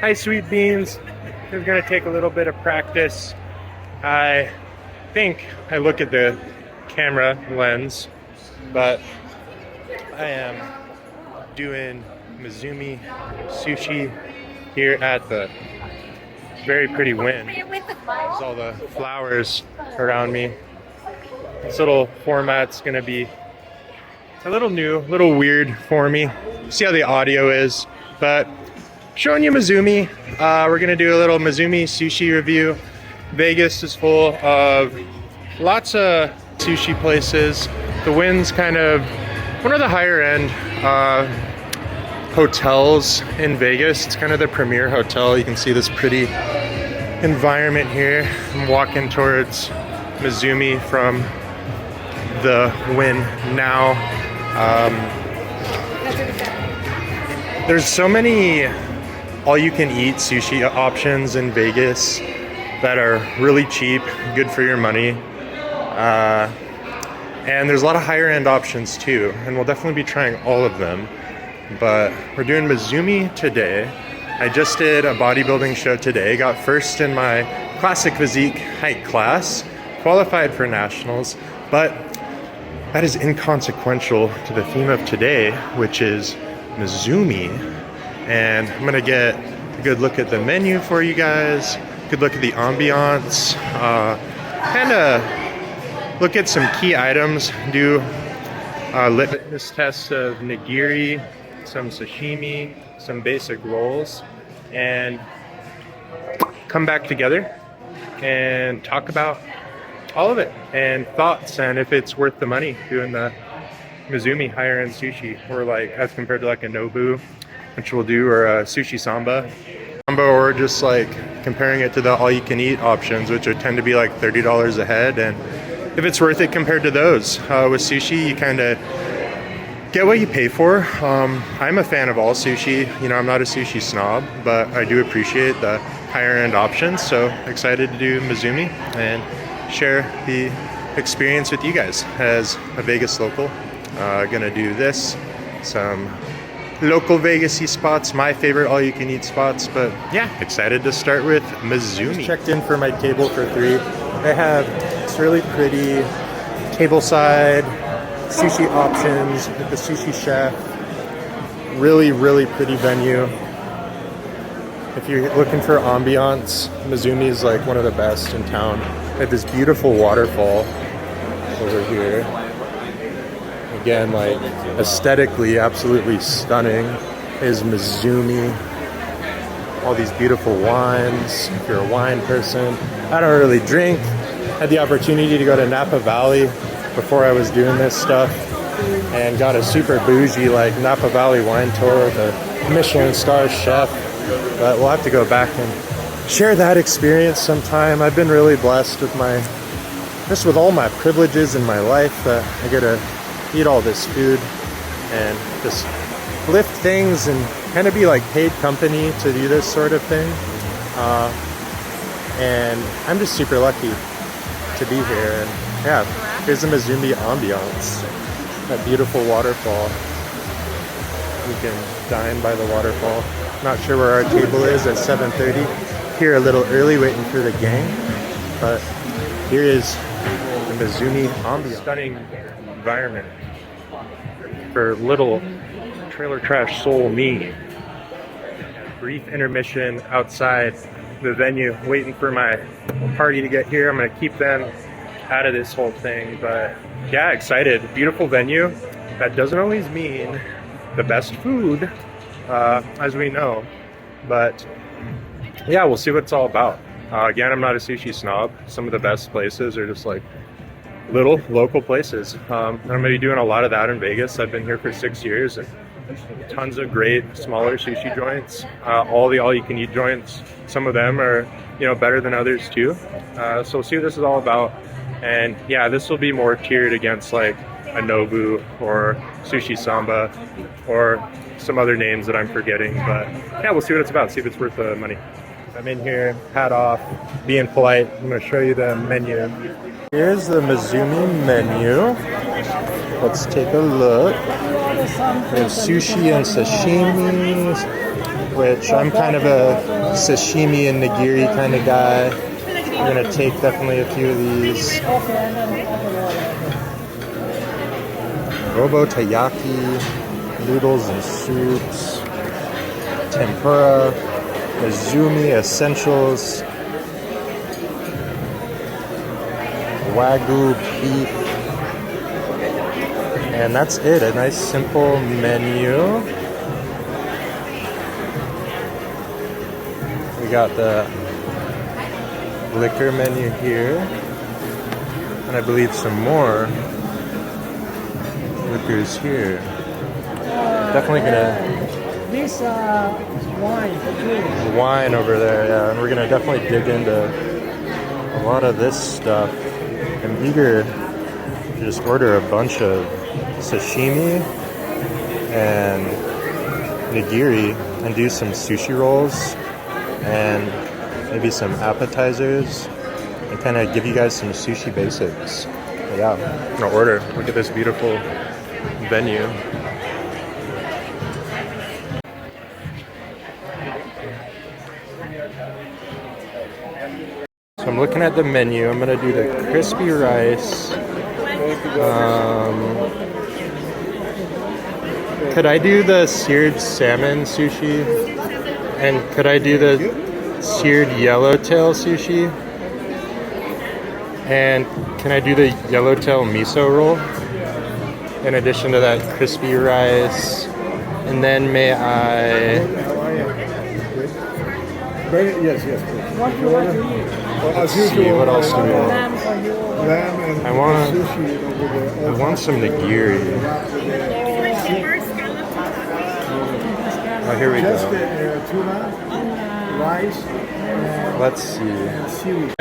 Hi, sweet beans. It's gonna take a little bit of practice. I think I look at the camera lens, but I am doing Mizumi Sushi here at the very pretty Wynn. There's all the flowers around me. This little format's gonna be a little new, a little weird for me. See how the audio is, but showing you Mizumi. We're gonna do a little Mizumi sushi review. Vegas is full of lots of sushi places. The Wynn's kind of one of the higher end hotels in Vegas. It's kind of the premier hotel. You can see this pretty environment here. I'm walking towards Mizumi from the Wynn now. There's so many all-you-can-eat sushi options in Vegas that are really cheap, good for your money. And there's a lot of higher-end options too, and we'll definitely be trying all of them. But we're doing Mizumi today. I just did a bodybuilding show today, got first in my classic physique height class, qualified for nationals, but that is inconsequential to the theme of today, which is Mizumi. And I'm gonna get a good look at the menu for you guys, good look at the ambiance, kind of look at some key items, do litmus tests of nigiri, some sashimi, some basic rolls, and come back together and talk about all of it and thoughts and if it's worth the money doing the Mizumi higher end sushi, or like as compared to like a Nobu, which we'll do, or a sushi samba, or just like comparing it to the all you can eat options, which would tend to be like $30 a head, and if it's worth it compared to those. With sushi, you kind of get what you pay for. I'm a fan of all sushi. You know, I'm not a sushi snob, but I do appreciate the higher end options. So excited to do Mizumi and share the experience with you guys as a Vegas local. Gonna do this, some local Vegas-y spots, my favorite all-you-can-eat spots, but yeah, excited to start with Mizumi. Just checked in for my table for 3. They have this really pretty tableside sushi options with the sushi chef. Really, really pretty venue. If you're looking for ambiance, Mizumi is like one of the best in town. They have this beautiful waterfall over here. Again, like aesthetically absolutely stunning is Mizumi. All these beautiful wines, if you're a wine person. I don't really drink. Had the opportunity to go to Napa Valley before I was doing this stuff and got a super bougie like Napa Valley wine tour with a Michelin star chef. But we'll have to go back and share that experience sometime. I've been really blessed with just with all my privileges in my life that I get to eat all this food and just lift things and kind of be like paid company to do this sort of thing. And I'm just super lucky to be here. And yeah, here's the Mizumi ambiance, that beautiful waterfall. You can dine by the waterfall. Not sure where our table is at 7:30. Here a little early, waiting for the gang. But here is the Mizumi ambiance. Stunning environment for little trailer trash soul me. Brief intermission outside the venue, waiting for my party to get here. I'm gonna keep them out of this whole thing, but yeah, excited. Beautiful venue. That doesn't always mean the best food, as we know, but yeah, we'll see what it's all about. Again, I'm not a sushi snob. Some of the best places are just like little local places. I'm going to be doing a lot of that in Vegas. I've been here for 6 years, and tons of great smaller sushi joints. All the all-you-can-eat joints. Some of them are, you know, better than others too. So we'll see what this is all about. And yeah, this will be more tiered against like a Nobu or Sushi Samba or some other names that I'm forgetting. But yeah, we'll see what it's about. See if it's worth the money. I'm in here, hat off, being polite. I'm going to show you the menu. Here's the Mizumi menu. Let's take a look. We have sushi and sashimi. which I'm kind of a sashimi and nigiri kind of guy. We're gonna take definitely a few of these. Robo taiyaki, noodles and soups, tempura, Mizumi essentials, Wagyu beef, and that's it. A nice simple menu. We got the liquor menu here, and I believe some more liquors here. Definitely gonna This wine over there, yeah, and we're gonna definitely dig into a lot of this stuff. I'm eager to just order a bunch of sashimi and nigiri and do some sushi rolls and maybe some appetizers and kind of give you guys some sushi basics. But yeah, I'm gonna order. Look at this beautiful venue. So I'm looking at the menu. I'm gonna do the crispy rice. Could I do the seared salmon sushi? And could I do the seared yellowtail sushi? And can I do the yellowtail miso roll? In addition to that crispy rice. And then may I... Yes, please. What you want to eat? Let's see, what else do we want? Lamb for you. Lamb and I want some nigiri. Oh, here we just go. tuna, rice, Let's see. and seaweed.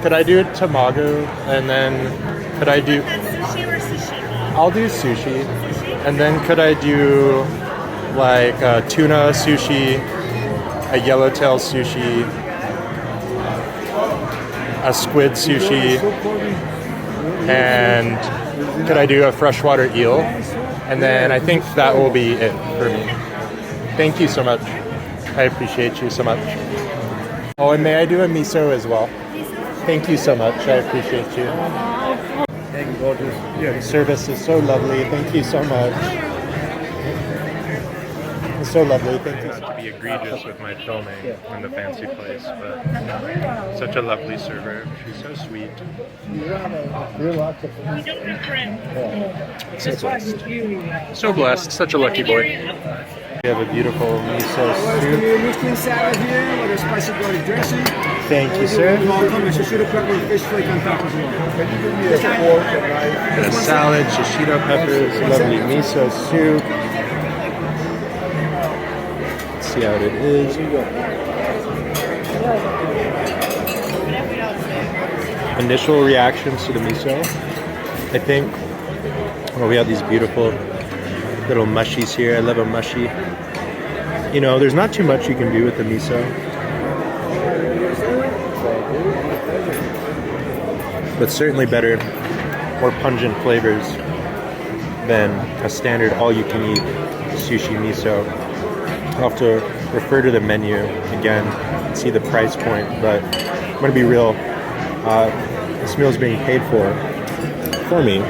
Could I do Tamago? And then could I do... Sushi or sashimi? I'll do sushi. And then could I do like tuna sushi, a yellowtail sushi, a squid sushi, and could I do a freshwater eel? And then I think that will be it for me. Thank you so much. I appreciate you so much. Oh, and may I do a miso as well? Thank you so much. I appreciate you. The service is so lovely. Thank you so much. It's so lovely. Thank you. To be egregious with my filming in the fancy place, but such a lovely server. She's so sweet. So blessed. So blessed. Such a lucky boy. We have a beautiful miso soup. Mixed salad here with a spicy garlic dressing. Thank you, sir. Welcome. And shishito pepper and fish flake on top as well. Can you give me a fork and knife? And a salad, shishito peppers, lovely miso soup. Let's see how it is. Initial reactions to the miso. I think, well, we have these beautiful little mushies here. I love a mushy. You know, there's not too much you can do with the miso, but certainly better, more pungent flavors than a standard all-you-can-eat sushi miso. I'll have to refer to the menu again, see the price point, but I'm gonna be real. This meal is being paid for me.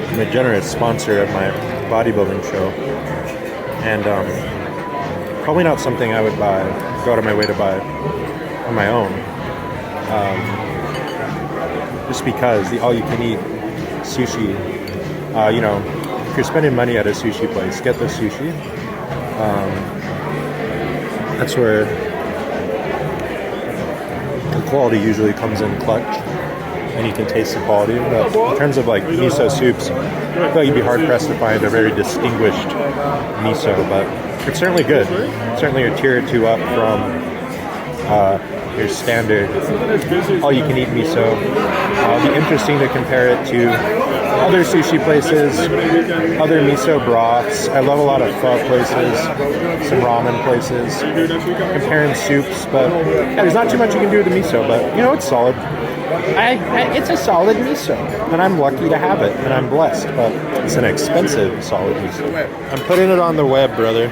I'm a generous sponsor of my bodybuilding show, and probably not something I would go out of my way to buy on my own. Just because the all-you-can-eat sushi, you know, if you're spending money at a sushi place, get the sushi. That's where the quality usually comes in clutch, and you can taste the quality. But in terms of like miso soups, I feel like you'd be hard pressed to find a very distinguished miso, but it's certainly good. Certainly a tier or two up from your standard all-you-can-eat miso. It'll be interesting to compare it to other sushi places, other miso broths. I love a lot of pho places, some ramen places, comparing soups, but yeah, there's not too much you can do with the miso, but you know, it's solid. It's a solid miso, and I'm lucky to have it, and I'm blessed, but it's an expensive solid miso. I'm putting it on the web, brother.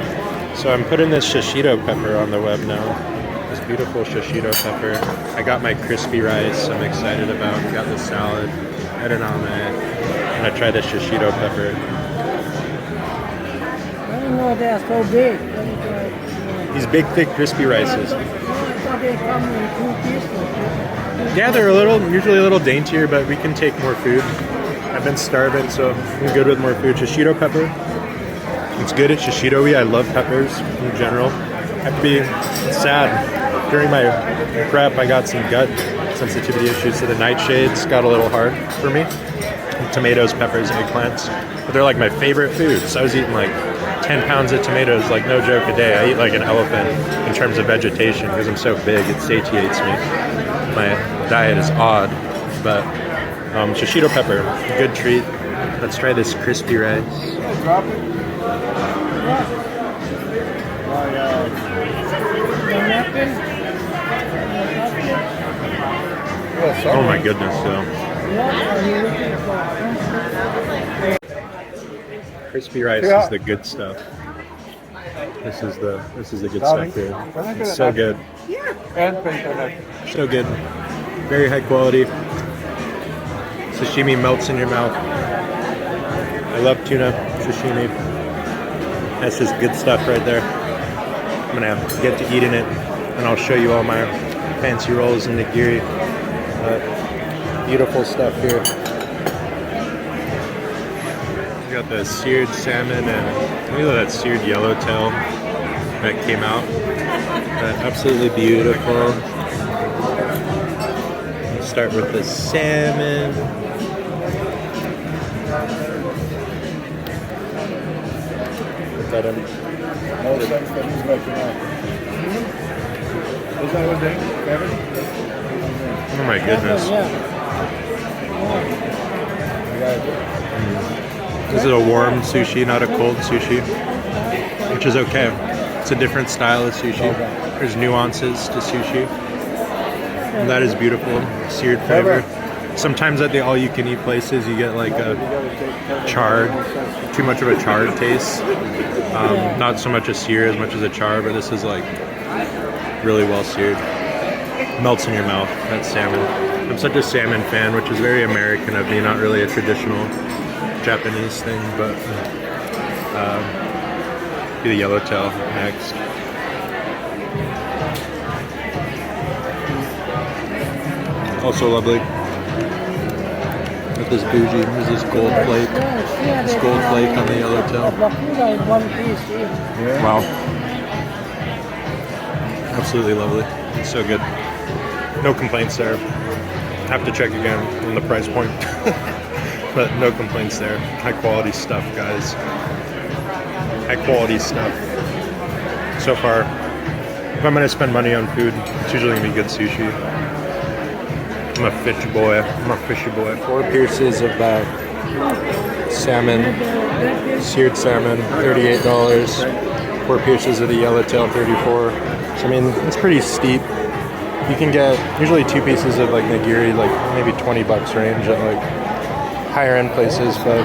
So I'm putting this shishito pepper on the web now. This beautiful shishito pepper. I got my crispy rice I'm excited about. Got the salad, edamame, and I tried the shishito pepper. I didn't know they're so big. These big, thick, crispy rices. I thought they come in 2 pieces. Yeah, they're usually a little daintier, but we can take more food. I've been starving, so I'm good with more food. Shishito pepper. It's good at shishito-y. I love peppers in general. I have to be sad. During my prep, I got some gut sensitivity issues, so the nightshades got a little hard for me. Tomatoes, peppers, eggplants. But they're like my favorite foods. I was eating like 10 pounds of tomatoes, like no joke, a day. I eat like an elephant in terms of vegetation because I'm so big. It satiates me. My diet is odd, but shishito pepper, good treat. Let's try this crispy rice. Drop it. Oh my goodness, crispy rice is the good stuff. This is the good stuff here. It's so good. So good. Very high quality. Sashimi melts in your mouth. I love tuna sashimi. That's just good stuff right there. I'm gonna get to eating it, and I'll show you all my fancy rolls and nigiri. Beautiful stuff here. We got the seared salmon and look at that seared yellowtail that came out. Absolutely beautiful. Let's start with the salmon. Look at him. Oh my goodness. This is a warm sushi, not a cold sushi, which is okay. It's a different style of sushi. There's nuances to sushi. And that is beautiful. Seared flavor. Sometimes at the all-you-can-eat places, you get like a charred, too much of a charred taste. Not so much a sear as much as a char, but this is like really well seared. Melts in your mouth, that salmon. I'm such a salmon fan, which is very American of me, not really a traditional Japanese thing, but do the yellowtail next. Also lovely. With this bougie, there's this gold flake. This gold flake on the yellowtail. Wow. Absolutely lovely. It's so good. No complaints there. Have to check again on the price point. But no complaints there. High quality stuff, guys. High quality stuff. So far, if I'm gonna spend money on food, it's usually gonna be good sushi. I'm a fish boy. I'm a fishy boy. 4 pieces of that salmon, seared salmon, $38. 4 pieces of the yellowtail, $34. So I mean, it's pretty steep. You can get usually 2 pieces of like nigiri, like maybe $20 range at like higher end places. But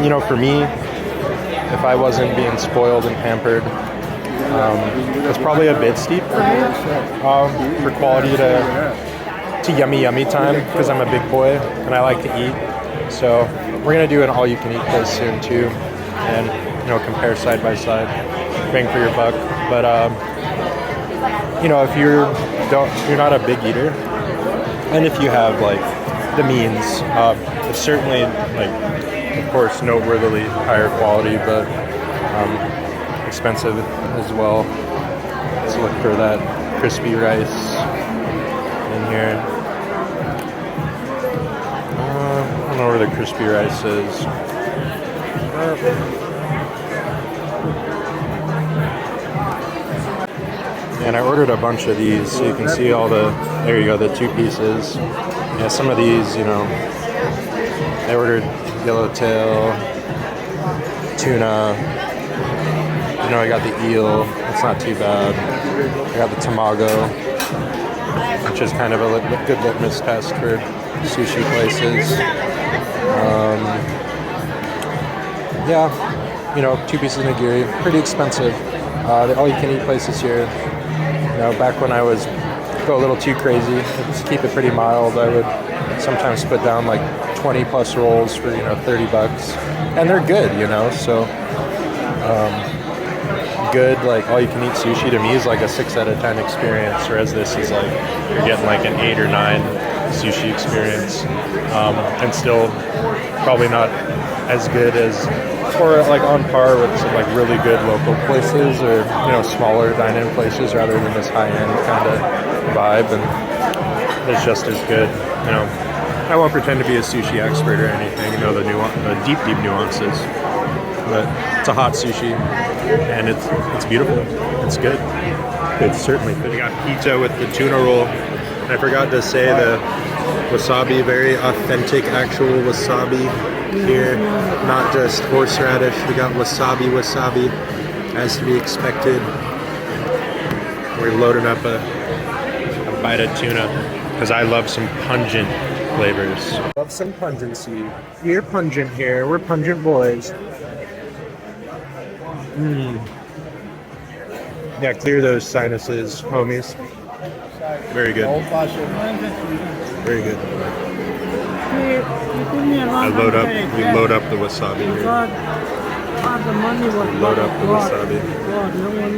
you know, for me, if I wasn't being spoiled and pampered, it's probably a bit steep for me for quality to yummy time, because I'm a big boy and I like to eat. So we're gonna do an all-you-can-eat place soon too, and you know, compare side by side, bang for your buck. But you know, if you're not a big eater, and if you have like the means, it's certainly like, of course, noteworthily higher quality, but expensive as well. Let's look for that crispy rice in here. I don't know where the crispy rice is. And I ordered a bunch of these, so you can see all the, there you go, the 2 pieces. Yeah, some of these, you know, They ordered yellowtail, tuna. You know, I got the eel. It's not too bad. I got the Tamago, which is kind of a good litmus test for sushi places. Yeah, you know, 2 pieces of nigiri, pretty expensive. The all-you-can-eat places here. You know, back when I was go a little too crazy, just keep it pretty mild, I would sometimes put down like 20 plus rolls for, you know, 30 bucks. And they're good, you know, so good, like all-you-can-eat sushi to me is like a 6 out of 10 experience, whereas this is like, you're getting like an 8 or 9 sushi experience. And still probably not as good as, or like on par with some like really good local places, or, you know, smaller dine-in places, rather than this high-end kind of vibe. And it's just as good, you know. I won't pretend to be a sushi expert or anything, you know, the deep nuances, but it's a hot sushi, and it's beautiful. It's good. It's certainly good. We got pizza with the tuna roll. And I forgot to say the wasabi, very authentic actual wasabi here, not just horseradish. We got wasabi, as to be expected. We're loading up a bite of tuna, because I love some pungent flavors. Love some pungency. We're pungent here. We're pungent boys. Yeah, clear those sinuses, homies. Very good. Very good. We load up the wasabi here. The money was Load up the wasabi. God, no one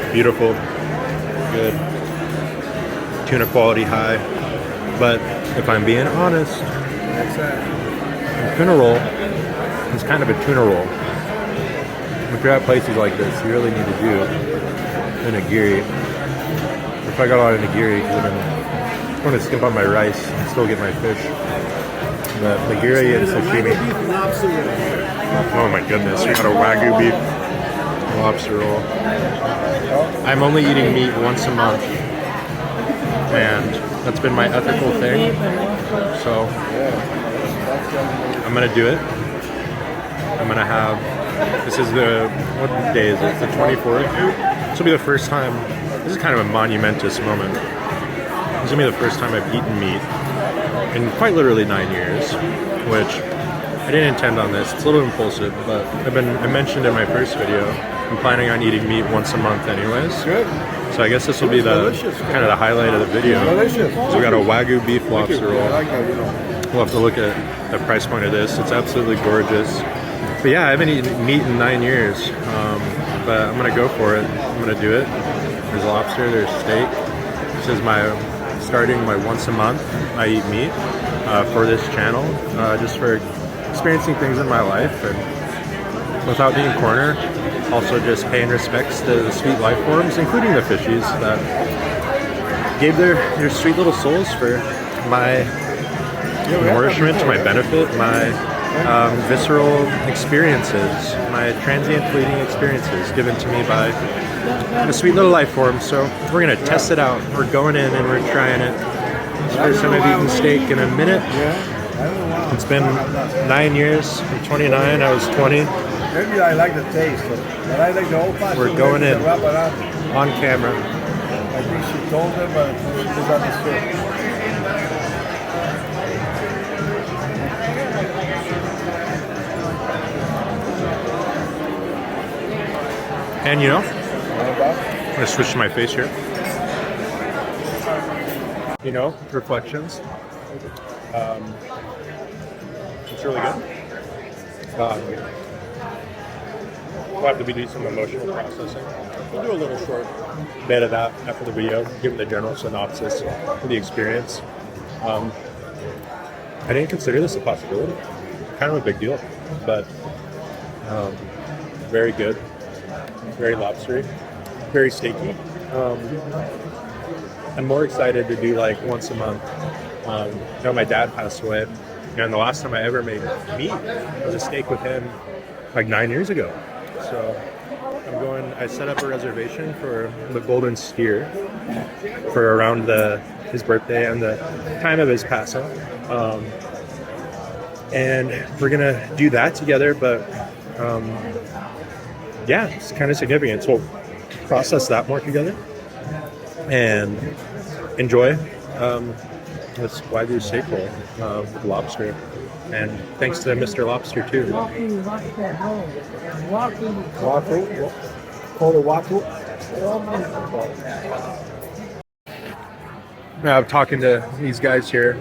to Beautiful. Good. Tuna quality high. But if I'm being honest, the tuna roll is kind of a tuna roll. If you're at places like this, you really need to do a nigiri. If I got a lot of nigiri, because I'm going to skimp on my rice and still get my fish. But nigiri and sashimi. Oh my goodness, we got a Wagyu beef lobster roll. I'm only eating meat once a month, and that's been my ethical thing. So I'm going to do it. I'm going to have, this is what day is it? The 24th? This will be the first time, this is kind of a monumentous moment. This will be the first time I've eaten meat in quite literally 9 years, which I didn't intend on this. It's a little impulsive, but I mentioned in my first video, I'm planning on eating meat once a month anyways. Good. So I guess this will be the kind of the highlight of the video. Delicious. So we got a Wagyu beef lobster roll. I like that, you know. We'll have to look at the price point of this. It's absolutely gorgeous. But yeah, I haven't eaten meat in 9 years, but I'm gonna go for it. I'm gonna do it. There's lobster, there's steak. This is starting my once a month I eat meat for this channel, just for experiencing things in my life and without being cornered. Also just paying respects to the sweet life forms, including the fishies that gave their sweet little souls for my nourishment, to my benefit, my visceral experiences, my transient fleeting experiences given to me by a sweet little life form. So we're gonna test it out. We're going in and we're trying it. It's the first time I've eaten steak in a minute. It's been 9 years. I'm 29, I was 20. Maybe I like the taste, but I like the old fashioned. We're going in I on camera. think she told them, but she misunderstood. And you know, I'm gonna switch to my face here. You know, reflections. It's really good. We'll have to be doing some emotional processing. We'll do a little short bit of that after the video, give the general synopsis of the experience. I didn't consider this a possibility. Kind of a big deal, but very good, very lobstery, very steaky. I'm more excited to do like once a month. You know, my dad passed away, and the last time I ever made meat was a steak with him like 9 years ago. So I set up a reservation for the Golden Steer for around his birthday and the time of his passing. And we're gonna do that together, but yeah, it's kind of significant. So we'll process that more together and enjoy this Wagyu steak roll with lobster. And thanks to Mr. Lobster too. Waffle. Call it waffle. Now I'm talking to these guys here.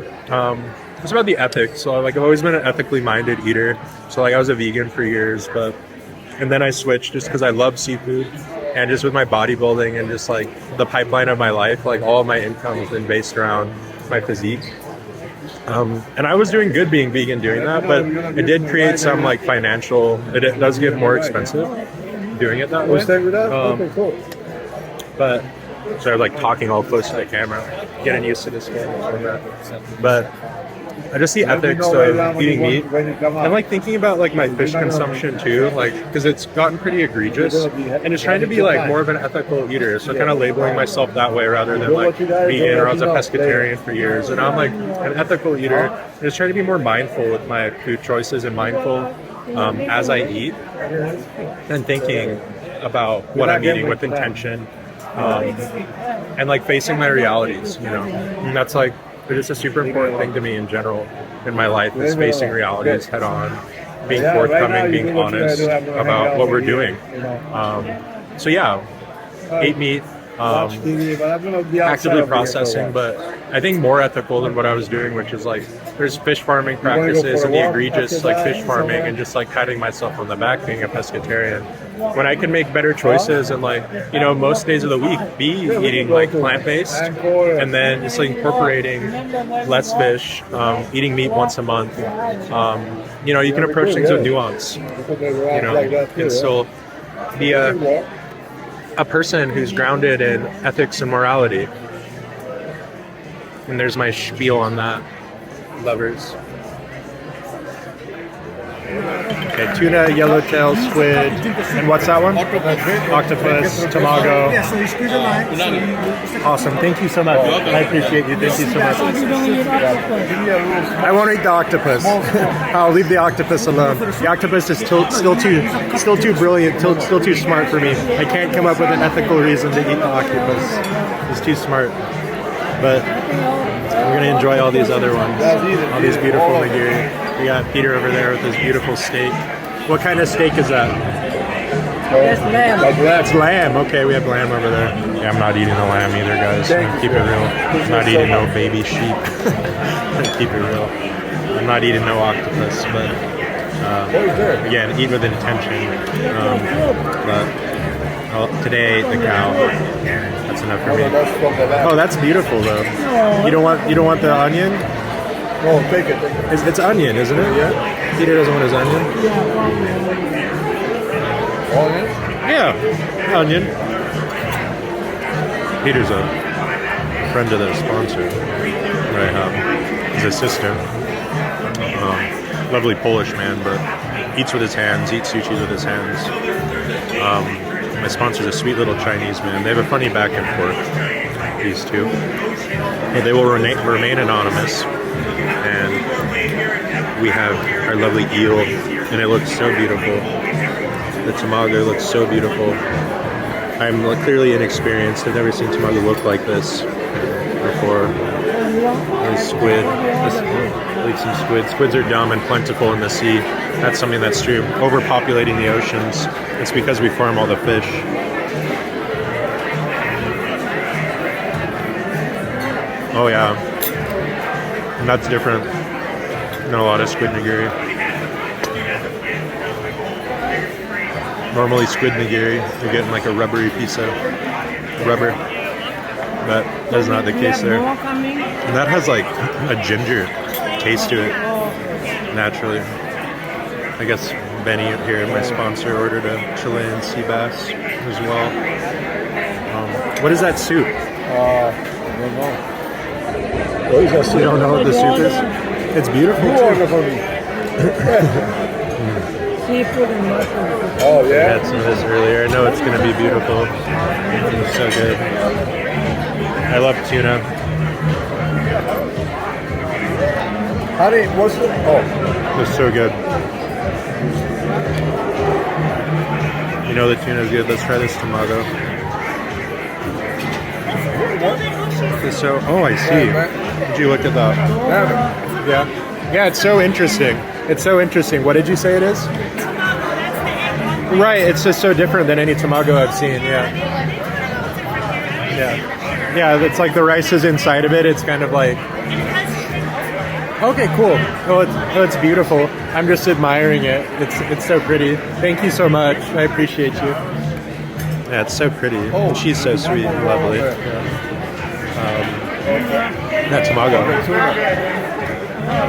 It's about the ethics. So like I've always been an ethically minded eater. So like I was a vegan for years, and then I switched just because I love seafood, and just with my bodybuilding and just like the pipeline of my life, like all of my income has been based around my physique. And I was doing good being vegan doing that, but it did create some like financial. It does get more expensive doing it that way. But so I was like talking all close to the camera, getting used to this camera. But I just the ethics of eating meat and like thinking about like my fish consumption too, like because it's gotten pretty egregious, and just trying to be like more of an ethical eater. So kind of labeling myself that way rather than like vegan, or I was a pescatarian for years, and I'm like an ethical eater. And just trying to be more mindful with my food choices and mindful as I eat, and thinking about what I'm eating with intention, and like facing my realities, and that's like. But it's a super important thing to me in general in my life is facing realities head on, being forthcoming, being honest about what we're doing. So yeah, ate meat, actively processing, but I think more ethical than what I was doing, which is like there's fish farming practices and the egregious like fish farming and just like patting myself on the back being a pescatarian. When I can make better choices and like, most days of the week be eating like plant-based and then just like incorporating less fish, eating meat once a month. You can approach things with nuance, and still be a person who's grounded in ethics and morality. And there's my spiel on that, lovers. Okay, tuna, yellowtail, squid, and what's that one? Octopus, Tamago. Yeah, so you squeeze a line. Awesome, thank you so much. I appreciate you, thank you so much. I won't eat the octopus. I'll leave the octopus alone. The octopus is still too brilliant, still too smart for me. I can't come up with an ethical reason to eat the octopus. It's too smart. But we're gonna enjoy all these other ones, all these beautiful nigiri. We got Peter over there with his beautiful steak. What kind of steak is that? It's lamb. It's lamb. Okay, we have lamb over there. Yeah, I'm not eating the lamb either, guys. Keep it real. I'm not eating no baby sheep. Keep it real. I'm not eating no octopus, but again, eat with intention. But today I ate the cow. That's enough for me. Oh, that's beautiful though. You don't want the onion? No, take it. It's onion, isn't it? Yeah. Peter doesn't want his onion. Onion? Yeah, onion. Peter's a friend of the sponsor. Right. His assistant. Lovely Polish man, but eats with his hands. Eats sushi with his hands. My sponsor's a sweet little Chinese man. They have a funny back and forth. These two. Well, they will remain anonymous. And we have our lovely eel, and it looks so beautiful. The Tamago looks so beautiful. I'm clearly inexperienced. I've never seen Tamago look like this before. There's squid. Like some squid. Squids are dumb and plentiful in the sea. That's something that's true. Overpopulating the oceans. It's because we farm all the fish. Oh yeah. And that's different than a lot of squid nigiri. Normally squid nigiri, you're getting like a rubbery piece of rubber. But that's not the case there. And that has like a ginger taste to it, naturally. I guess Benny here, my sponsor, ordered a Chilean sea bass as well. What is that soup? I don't know. You don't know what the soup is? It's beautiful too. seafood and mushroom. Oh, I yeah? had some of this earlier. I know it's gonna be beautiful. It's so good. I love tuna. Honey, what's the... Oh. It's so good. You know the tuna's good. Let's try this Tamago. It's so... Oh, I see. Did you look at that? Yeah. Yeah, it's so interesting. It's so interesting. What did you say it is? Right, it's just so different than any Tamago I've seen, yeah. Yeah. Yeah, it's like the rice is inside of it. It's kind of like... Okay, cool. It's beautiful. I'm just admiring it. It's so pretty. Thank you so much. I appreciate you. Yeah, it's so pretty. And she's so sweet and lovely. Yeah. That Tamago.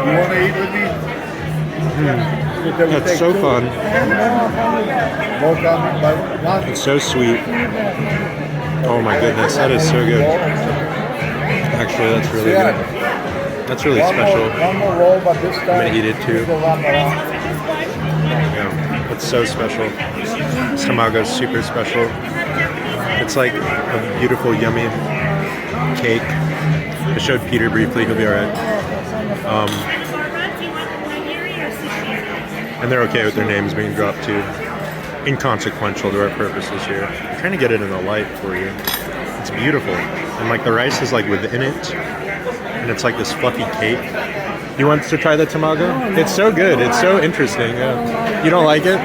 You want to eat with me? That's so fun. More coming, but not. It's so sweet. Oh my goodness, that is so good. Actually, that's really good. That's really special. One more roll, but this time. I'm gonna eat it too. Go wrap around. Yeah, it's so special. This Tamago is super special. It's like a beautiful, yummy cake. I showed Peter briefly. He'll be all right. And they're okay with their names being dropped too. Inconsequential to our purposes here. I'm trying to get it in the light for you. It's beautiful. And like the rice is like within it. And it's like this fluffy cake. You want to try the Tamago? It's so good. It's so interesting. Yeah. You don't like it?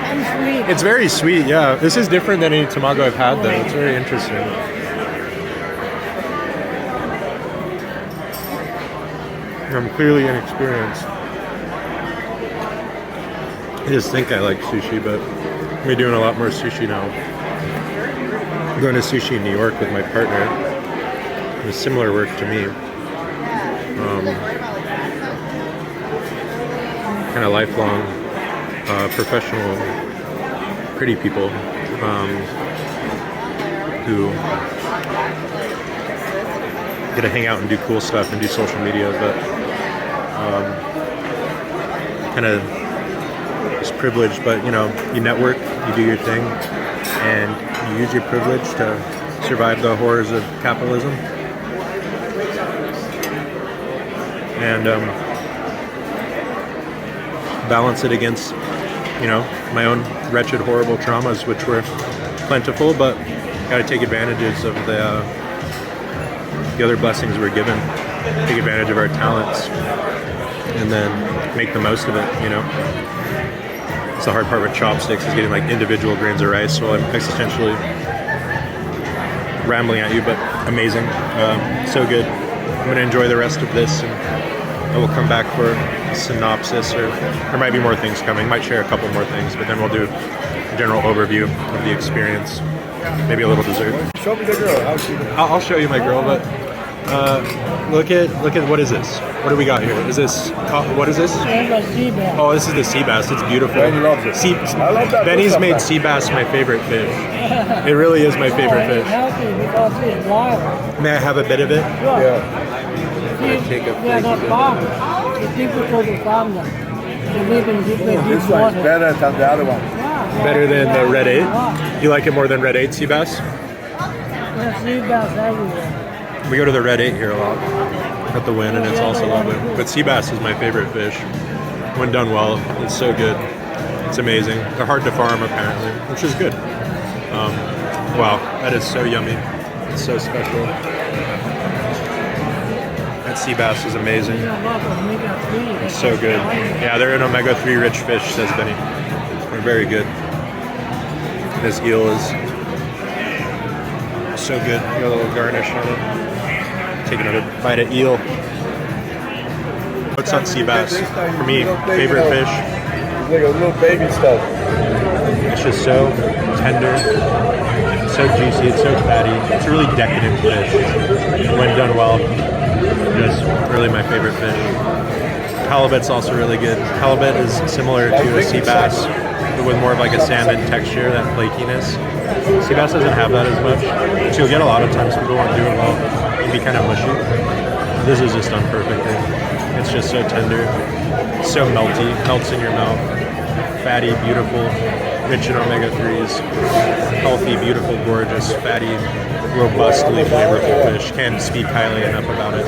It's very sweet, yeah. This is different than any Tamago I've had though. It's very interesting. I'm clearly inexperienced. I just think I like sushi, but I'm be doing a lot more sushi now. I'm going to sushi in New York with my partner. It was similar work to me. Kind of lifelong professional pretty people who get to hang out and do cool stuff and do social media, but kind of it's privileged, but you know, you network, you do your thing, and you use your privilege to survive the horrors of capitalism. And balance it against, you know, my own wretched, horrible traumas, which were plentiful, but gotta take advantages of the other blessings we're given, take advantage of our talents, and then make the most of it, you know. It's the hard part with chopsticks, is getting like individual grains of rice, so I'm existentially rambling at you, but amazing, so good. I'm gonna enjoy the rest of this, and I will come back for a synopsis, or there might be more things coming. Might share a couple more things, but then we'll do a general overview of the experience. Maybe a little dessert. Show me the girl. How's she doing? I'll show you my girl, but look at what is this? What do we got here? Is this what is this? Oh, this is the sea bass. It's beautiful. Benny loves it. I love that. Benny's made sea bass my favorite fish. It really is my favorite fish. Healthy because it's wild. May I have a bit of it? Yeah. Take a They are not farmed. The people go to farm them. They live in deep This one's water. better than the other one. Better than the red 8? You like it more than red 8 sea bass? There's sea bass everywhere. We go to the red 8 here a lot at the Wynn, and it's also lovely. But sea bass is my favorite fish. When done well, it's so good. It's amazing. They're hard to farm apparently, which is good. Wow, that is so yummy. It's so special. That sea bass is amazing. It's so good. Yeah, they're an omega-3 rich fish, says Benny. They're very good. This eel is so good. Got a little garnish on it. Take another bite of eel. What's on sea bass? For me, favorite fish. It's like a little baby stuff. It's just so tender, so juicy, it's so fatty. It's a really decadent fish. When done well, it's really my favorite fish. Halibut's also really good. Halibut is similar to a sea bass, but with more of like a salmon texture, that flakiness. Sea bass doesn't have that as much, which you'll get a lot of times when people aren't doing well. It can be kind of mushy. This is just done perfectly. It's just so tender, so melty, melts in your mouth. fatty, beautiful, rich in omega-3s, healthy, beautiful, gorgeous, fatty, robustly flavorful fish. Can't speak highly enough about it.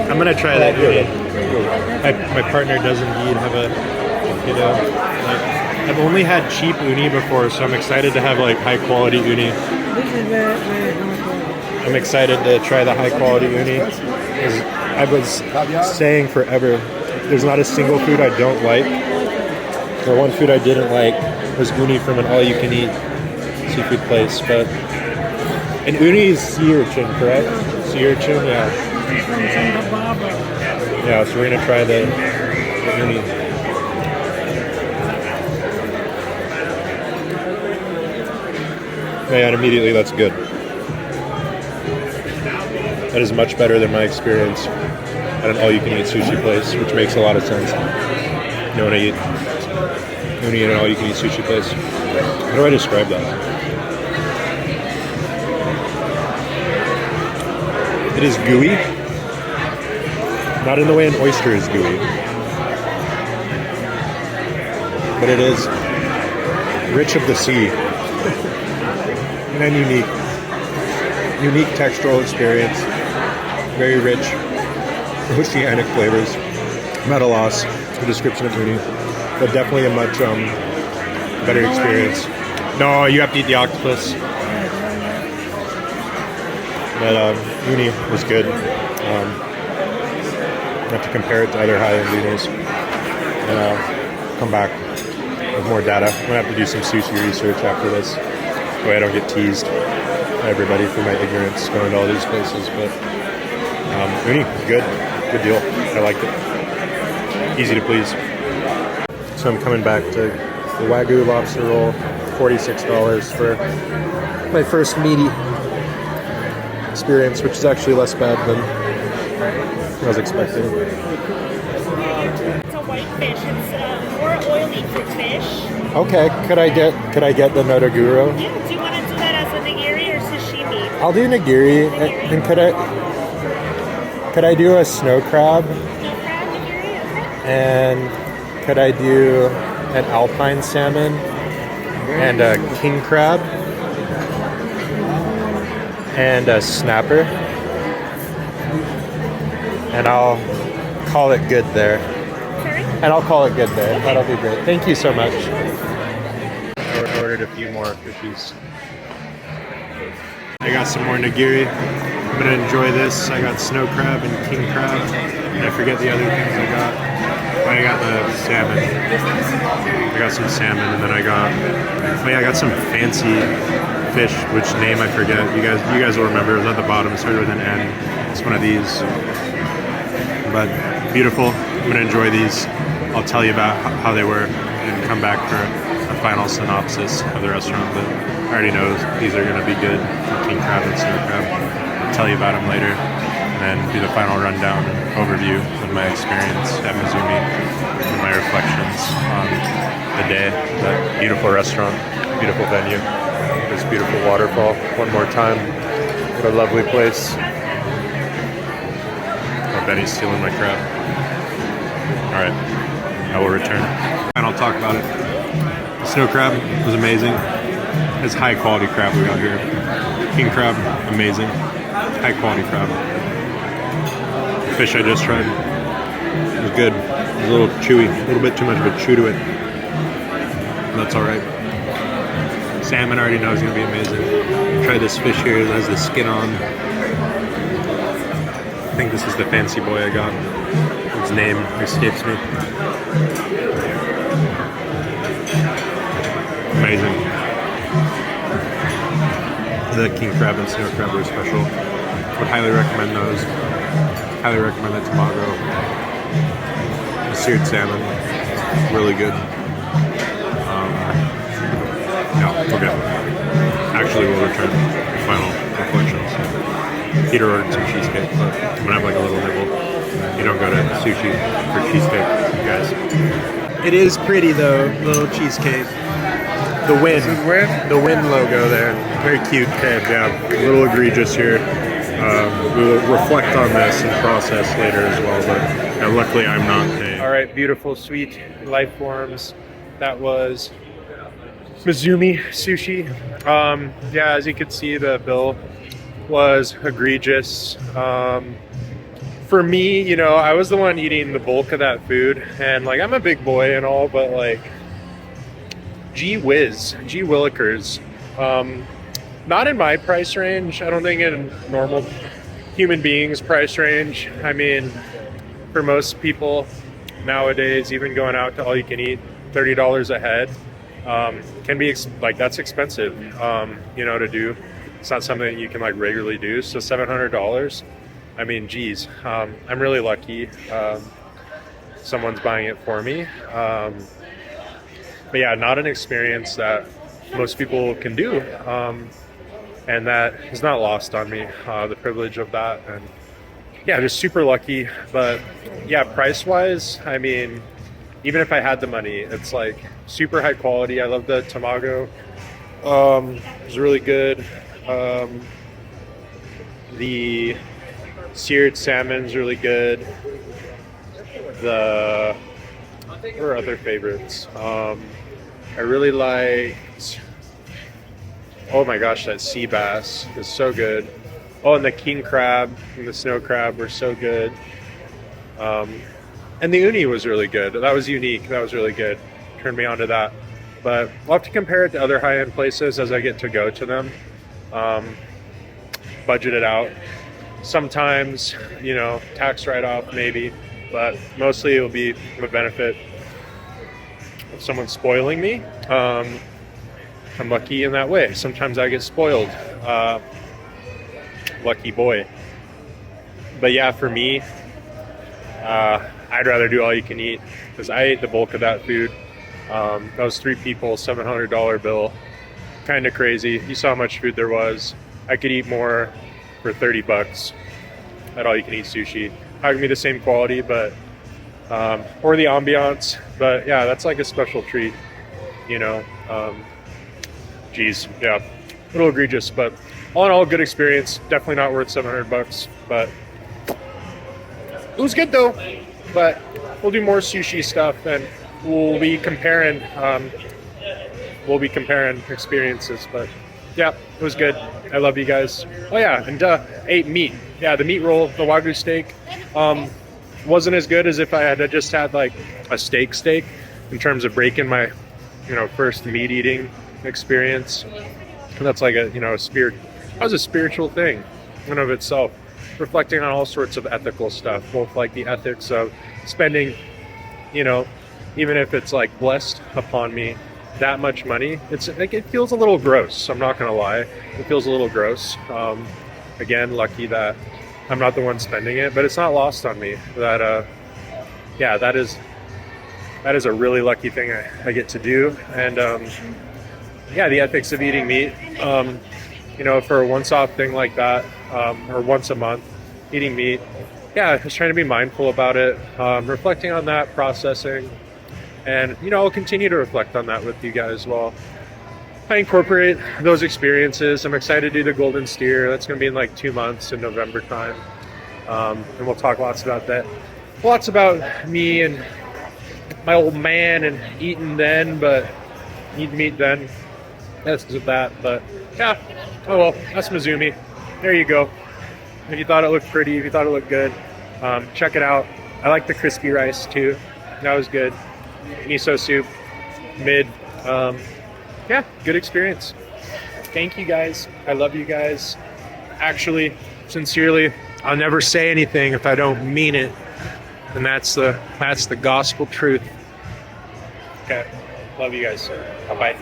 I'm gonna try that uni. My partner does indeed have a, you know, like, I've only had cheap uni before, so I'm excited to have like high quality uni. I'm excited to try the high quality uni. I was saying forever, there's not a single food I don't like. The one food I didn't like was uni from an all-you-can-eat seafood place, but and uni is sea urchin, correct? Sea urchin, yeah. Yeah, so we're gonna try the uni. Man, immediately that's good. That is much better than my experience at an all-you-can-eat sushi place, which makes a lot of sense. You know, when I eat uni at an all-you-can-eat sushi place. How do I describe that? It is gooey. Not in the way an oyster is gooey. But it is rich of the sea. And unique. Unique textural experience. Very rich oceanic flavors. I'm at a loss for the description of uni, but definitely a much better experience. No, you have to eat the octopus. But uni was good. I have to compare it to other high-end unis. And come back with more data. I'm gonna have to do some sushi research after this. That way I don't get teased by everybody for my ignorance going to all these places. But uni, good deal. I liked it. Easy to please. So I'm coming back to the Wagyu lobster roll, $46 for my first meaty experience, which is actually less bad than I was expecting. It's a white fish. It's more oily for fish. Okay, could I get the notaguro? Yeah, do you want to do that as a nigiri or sashimi? I'll do nigiri, and could I do a snow crab? No crab nigiri, okay. And could I do an alpine salmon and a king crab and a snapper? And I'll call it good there. Sorry? And I'll call it good there. That'll be great. Thank you so much. I ordered a few more fishies. I got some more nigiri. I'm gonna enjoy this. I got snow crab and king crab. And I forget the other things I got. I got the salmon. I got some salmon, and then I got some fancy fish, which name I forget. You guys will remember. It was at the bottom. It started with an N. It's one of these. But beautiful. I'm gonna enjoy these. I'll tell you about how they were and come back for a final synopsis of the restaurant. But I already know these are gonna be good for king crab and snow crab. I'll tell you about them later, and then do the final rundown and overview of my experience at Mizumi and my reflections on the day. That beautiful restaurant, beautiful venue, this beautiful waterfall. One more time, what a lovely place. Oh, Benny's stealing my crab. All right, I will return, and I'll talk about it. The snow crab was amazing. It's high quality crab we got here. King crab, amazing. High quality crab. The fish I just tried was good. It was a little chewy, a little bit too much of a chew to it. That's all right. Salmon I already know is gonna be amazing. Try this fish here that has the skin on. I think this is the fancy boy I got. His name escapes me. Amazing. The king crab and snow crab were special. Would highly recommend those. Highly recommend the Tamago. The seared salmon. Really good. No, okay. Actually, we'll return for final reflections. Peter ordered some cheesecake, but I'm gonna have like a little nibble. You don't go to sushi for cheesecake, guys. It is pretty though, little cheesecake. The Wynn. The Wynn logo there. Very cute. Okay, yeah. A little egregious here. We will reflect on this and process later as well, but luckily I'm not paying. All right, beautiful, sweet life forms. That was Mizumi Sushi. Yeah, as you can see, the bill was egregious. For me, you know, I was the one eating the bulk of that food, and like I'm a big boy and all, but like, gee whiz, gee willikers. Not in my price range. I don't think in normal human beings' price range. I mean, for most people nowadays, even going out to all you can eat, $30 a head can be like, that's expensive, you know, to do. It's not something you can like regularly do. So $700. I mean, geez, I'm really lucky. Someone's buying it for me. But yeah, not an experience that most people can do. And that is not lost on me, the privilege of that. And yeah, just super lucky. But yeah, price-wise, I mean, even if I had the money, it's like super high quality. I love the Tamago. It was really good. The seared salmon's really good. What are other favorites? I really liked, oh my gosh, that sea bass is so good. Oh, and the king crab and the snow crab were so good. And the uni was really good. That was unique. That was really good. Turned me on to that. But I'll have to compare it to other high-end places as I get to go to them. Budget it out. Sometimes, you know, tax write-off maybe, but mostly it'll be a benefit of someone spoiling me. I'm lucky in that way. Sometimes I get spoiled. Lucky boy. But yeah, for me, I'd rather do all you can eat because I ate the bulk of that food. That was 3 people, $700 bill. Kind of crazy. You saw how much food there was. I could eat more for 30 bucks at all you can eat sushi. Not gonna be the same quality, but or the ambiance. But yeah, that's like a special treat, you know. Geez, yeah, a little egregious, but all in all, good experience. Definitely not worth 700 bucks, but it was good though. But we'll do more sushi stuff, and we'll be comparing experiences. But yeah, it was good. I love you guys. Oh yeah, and ate meat. Yeah, the meat roll, the Wagyu steak, wasn't as good as if I had just had like a steak in terms of breaking my, you know, first meat eating experience. And that's like a, you know, that was a spiritual thing in and of itself, reflecting on all sorts of ethical stuff, both like the ethics of spending, you know, even if it's like blessed upon me that much money, it's like, it feels a little gross. I'm not gonna lie, it feels a little gross. Again, lucky that I'm not the one spending it, but it's not lost on me that yeah, that is a really lucky thing I get to do. And yeah, the ethics of eating meat, you know, for a once-off thing like that, or once a month eating meat, yeah, just trying to be mindful about it, reflecting on that, processing. And, you know, I'll continue to reflect on that with you guys while I incorporate those experiences. I'm excited to do the Golden Steer. That's going to be in like 2 months in November time. And we'll talk lots about that. Lots about me and my old man and eating then, but eating meat then. That's that. But yeah, oh well, that's Mizumi. There you go. If you thought it looked pretty, if you thought it looked good, check it out. I like the crispy rice too. That was good. Miso soup, mid. Yeah, good experience. Thank you guys. I love you guys. Actually, sincerely, I'll never say anything if I don't mean it. And that's the gospel truth. Okay. Love you guys. Bye-bye.